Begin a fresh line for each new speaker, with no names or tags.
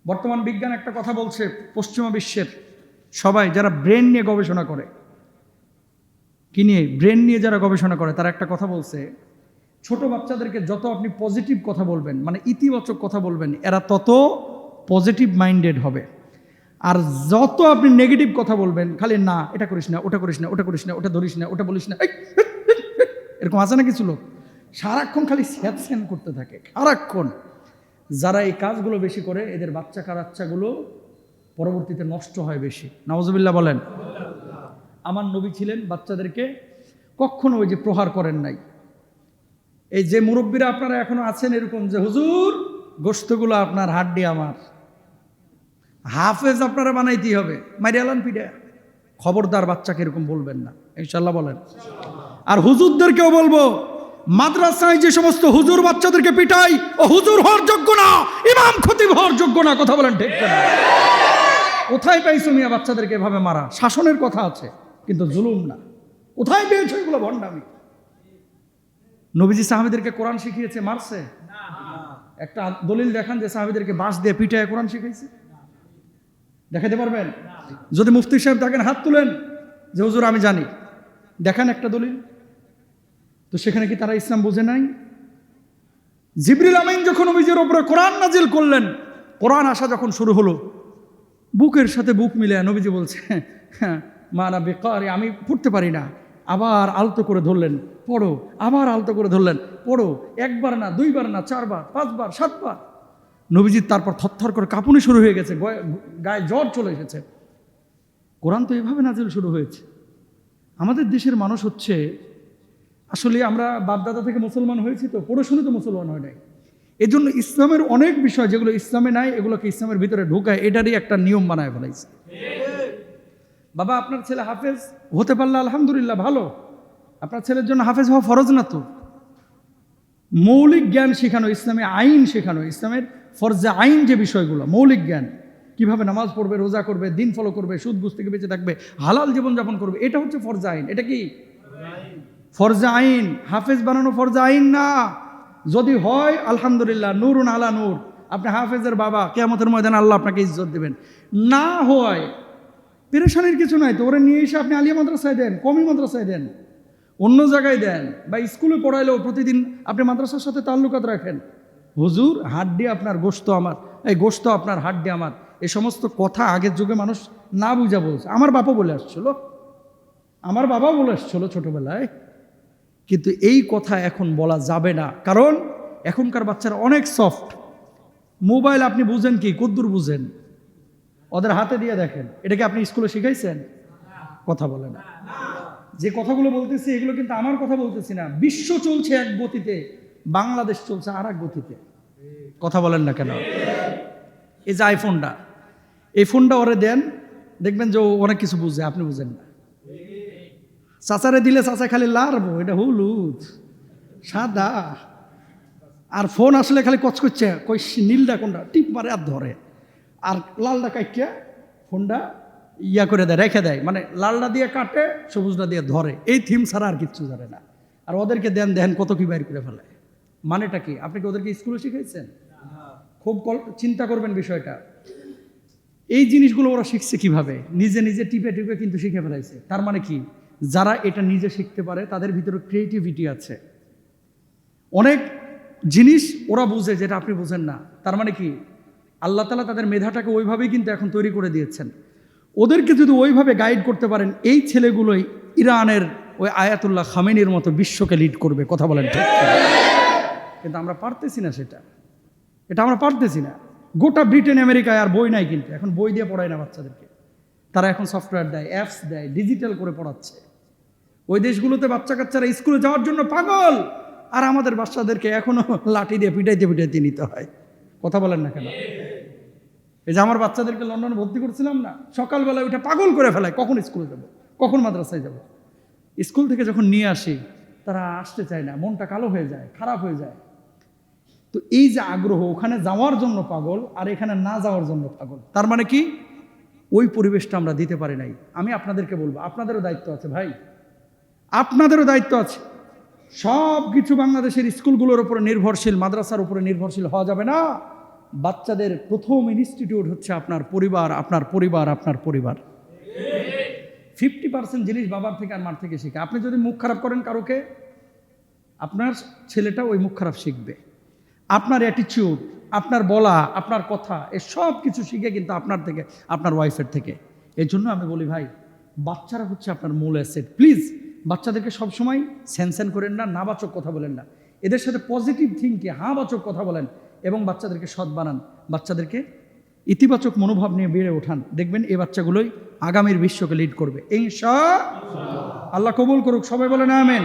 বর্তমান বিজ্ঞান একটা কথা বলছে, পশ্চিমা বিশ্বের সবাই যারা ব্রেন নিয়ে গবেষণা করে, কি নিয়ে, ব্রেন নিয়ে যারা গবেষণা করে, তারা একটা কথা বলছে, ছোট বাচ্চাদেরকে যত আপনি পজিটিভ কথা বলবেন, মানে ইতিবাচক কথা বলবেন, এরা তত পজিটিভ মাইন্ডেড হবে। আর যত আপনি নেগেটিভ কথা বলবেন, খালি না এটা করিস না, ওটা করিস না, ওটা করিস না, ওটা ধরিস না, ওটা বলিস না, এরকম আছে না কিছু লোক, সারাক্ষণ খালি স্যান করতে থাকে সারাক্ষণ। যারা এই কাজগুলো বেশি করে, এদের বাচ্চা কাচ্চাগুলো পরবর্তীতে নষ্ট হয় বেশি। নাউজুবিল্লাহ বলেন। আমার নবী ছিলেন বাচ্চাদেরকে কখনো ওই যে প্রহার করেন নাই। এই যে মুরব্বীরা আপনারা এখনো আছেন এরকম, যে হুজুর গোশতগুলো আপনার, হাড্ডি আমার, হাফেজ আপনারা বানাইতেই হবে, মারিয়ালান পিডা, খবরদার বাচ্চাকে এরকম বলবেন না, ইনশাল্লাহ বলেন। আর হুজুরদেরকেও বলবো, মাদ্রাসায় যে সমস্ত হুজুর বাচ্চাদেরকে পিটাই, ও হুজুর হওয়ার যোগ্য না, ইমাম খতিব হওয়ার যোগ্য না। কথা বলেন ঠিক না? কোথায় পাইছো মিয়া বাচ্চাদেরকে এভাবে মারা? শাসনের কথা আছে কিন্তু জুলুম না। কোথায় পেয়েছো এগুলো? ভণ্ডামি। নবীজি সাহাবীদেরকে কোরআন শিখিয়েছে, মারছে? একটা দলিল দেখান যে সাহাবীদেরকে বাঁশ দিয়ে পিটায় কোরআন শিখাইছে, দেখাতে পারবেন? যদি মুফতি সাহেব থাকেন হাত তুলেন যে হুজুর আমি জানি, দেখান একটা দলিল। তো সেখানে কি তারা ইসলাম বুঝে নাই? জিবরিল আমিন যখন নবীজির উপরে কোরআন নাজিল করলেন, কোরআন আসা যখন শুরু হলো, বুকের সাথে বুক মিলে নবীজি বলছে, মানা বেকারি, আমি পড়তে পারি না। আবার আলতো করে ধরলেন, পড়ো। আবার আলতো করে ধরলেন, পড়ো। একবার না, দুইবার না, চারবার, পাঁচবার, সাতবার। নবীজির তারপর থরথর করে কাঁপুনি শুরু হয়ে গেছে, গায়ে জ্বর চলে এসেছে। কোরআন তো এভাবে নাজিল শুরু হয়েছে। আমাদের দেশের মানুষ হচ্ছে, আসলে আমরা বাপদাদা থেকে মুসলমান হয়েছি, তো পড়াশুনো তো মুসলমান হয় নাই। এই জন্য ইসলামের অনেক বিষয় যেগুলো ইসলামে নাই, এগুলোকে ইসলামের ভিতরে ঢুকায়, এটারই একটা নিয়ম বানায় ফেলাইছে। বাবা, আপনার ছেলে হাফেজ হতে পারলে আলহামদুলিল্লাহ ভালো। আপনার ছেলের জন্য হাফেজ হওয়া ফরজ না তো। মৌলিক জ্ঞান শেখানো, ইসলামে আইন শেখানো, ইসলামের ফরজে আইন যে বিষয়গুলো, মৌলিক জ্ঞান, কিভাবে নামাজ পড়বে, রোজা করবে, দিন ফলো করবে, সুদ ঘুষ থেকে বেঁচে থাকবে, হালাল জীবনযাপন করবে, এটা হচ্ছে ফরজে আইন। এটা কি ফরজে আইন? হাফেজ বানানো ফরজে আইন না। যদি হয় আলহামদুলিল্লাহ, নূরুন আলা নূর, আপনি হাফেজের বাবা, কিয়ামতের ময়দানে আল্লাহ আপনাকে ইজ্জত দেবেন। না হয় পেরেশানির কিছু নাই তো, ওরা নিয়ে এসে আপনি আলিয়া মাদ্রাসায় দেন, কমি মাদ্রাসায় দেন, অন্য জায়গায় দেন, বা স্কুলে পড়াইলেও প্রতিদিন আপনি মাদ্রাসার সাথে তাল্লুকাত রাখেন। হুজুর হাড্ডি আপনার, গোশত আমার, এই গোশত আপনার, হাড্ডি আমার, এই সমস্ত কথা আগের যুগে মানুষ না বুঝা বলছে। আমার বাবা বলে আসছিল, আমার বাবা বলে আসছিল ছোটবেলায়, কিন্তু এই কথা এখন বলা যাবে না, কারণ এখনকার বাচ্চারা অনেক সফট। মোবাইল আপনি বুঝেন কি, কদ্দুর বুঝেন? ওদের হাতে দিয়ে দেখেন। এটাকে আপনি স্কুলে শিখাইছেন? কথা বলে না। যে কথাগুলো বলতেছি এগুলো কিন্তু আমার কথা বলতেছি না। বিশ্ব চলছে এক গতিতে, বাংলাদেশ চলছে আর এক গতিতে। কথা বলেন না কেন? এই যে আইফোনটা, এই ফোনটা ওরে দেন, দেখবেন যে ও অনেক কিছু বুঝে, আপনি বুঝেন না। চাচারে দিলে চাচা খালি লারবো, এটা হলুদ সাদা, আর ফোন আসলে খালি কচ করছে, কই নীলটা কোনটা, টিপ মারে আর ধরে, আর লালটা কাটিয়া ফোনটা ইয়া করে দেয়, রেখে দেয়, মানে লালটা দিয়ে কাটে, সবুজটা দিয়ে ধরে, এই থিম ছাড়া আর কিচ্ছু জানে না। আর ওদেরকে দেন কত কি বাইর করে ফেলে। মানেটা কি? আপনি কি ওদেরকে স্কুলে শিখাইছেন? খুব চিন্তা করবেন বিষয়টা। এই জিনিসগুলো ওরা শিখছে কিভাবে? নিজে নিজে টিপে টিপে কিন্তু শিখে ফেলাইছে। তার মানে কি, যারা এটা নিজে শিখতে পারে তাদের ভিতরে ক্রিয়েটিভিটি আছে, অনেক জিনিস ওরা বুঝে যেটা আপনি বুঝেন না। তার মানে কি, আল্লাহ তাআলা তাদের মেধাটাকে ওইভাবেই কিন্তু এখন তৈরি করে দিয়েছেন। ওদেরকে যদি ওইভাবে গাইড করতে পারেন, এই ছেলেগুলোই ইরানের ওই আয়াতুল্লাহ খামেনির মতো বিশ্বকে লিড করবে। কথা বলেন ঠিক? কিন্তু আমরা পারতেছি না সেটা, এটা আমরা পারতেছি না। গোটা ব্রিটেন আমেরিকায় আর বই নাই, কিন্তু এখন বই দিয়ে পড়ায় না বাচ্চাদেরকে, তারা এখন সফটওয়্যার দেয়, অ্যাপস দেয়, ডিজিটাল করে পড়াচ্ছে। ওই দেশগুলোতে বাচ্চা কাচ্চারা স্কুলে যাওয়ার জন্য পাগল, আর আমাদের বাচ্চাদেরকে এখনো লাঠি দিয়ে পিটাইতে নিতে হয়। কথা বলেন না কেন? এই যে আমার বাচ্চাদেরকে লন্ডনে ভর্তি করছিলাম না, সকালবেলা ওইটা পাগল করে ফেলায়, কখন স্কুলে যাব, কখন মাদ্রাসায় যাব। স্কুল থেকে যখন নিয়ে আসি, তারা আসতে চায় না, মনটা কালো হয়ে যায়, খারাপ হয়ে যায়। তো এই যে আগ্রহ, ওখানে যাওয়ার জন্য পাগল, আর এখানে না যাওয়ার জন্য পাগল। তার মানে কি, ওই পরিবেশটা আমরা দিতে পারি নাই। আমি আপনাদেরকে বলবো, আপনাদেরও দায়িত্ব আছে ভাই, আপনাদেরও দায়িত্ব আছে। সব কিছু বাংলাদেশের স্কুলগুলোর উপরে নির্ভরশীল, মাদ্রাসার উপরে নির্ভরশীল হওয়া যাবে না। বাচ্চাদের প্রথম ইনস্টিটিউট হচ্ছে আপনার পরিবার, আপনার পরিবার, আপনার পরিবার। 50% জিনিস বাবার থেকে আর মার থেকে শিখে। আপনি যদি মুখ খারাপ করেন কারোকে, আপনার ছেলেটা ওই মুখ খারাপ শিখবে। আপনার অ্যাটিটিউড, আপনার বলা, আপনার কথা, এ সব কিছু শিখে কিন্তু আপনার থেকে, আপনার ওয়াইফের থেকে। এর জন্য আমি বলি ভাই, বাচ্চারা হচ্ছে আপনার মূল অ্যাসেট। প্লিজ বাচ্চাদেরকে সবসময় স্যানস্যান করেন না, নাবাচক কথা বলেন না, এদের সাথে পজিটিভ থিঙ্কে হাবাচক কথা বলেন এবং বাচ্চাদেরকে সৎ বানান, বাচ্চাদেরকে ইতিবাচক মনোভাব নিয়ে বেড়ে ওঠান। দেখবেন এই বাচ্চাগুলোই আগামীর বিশ্বকে লিড করবে ইনশাআল্লাহ। আল্লাহ কবুল করুক, সবাই বলেন আমিন।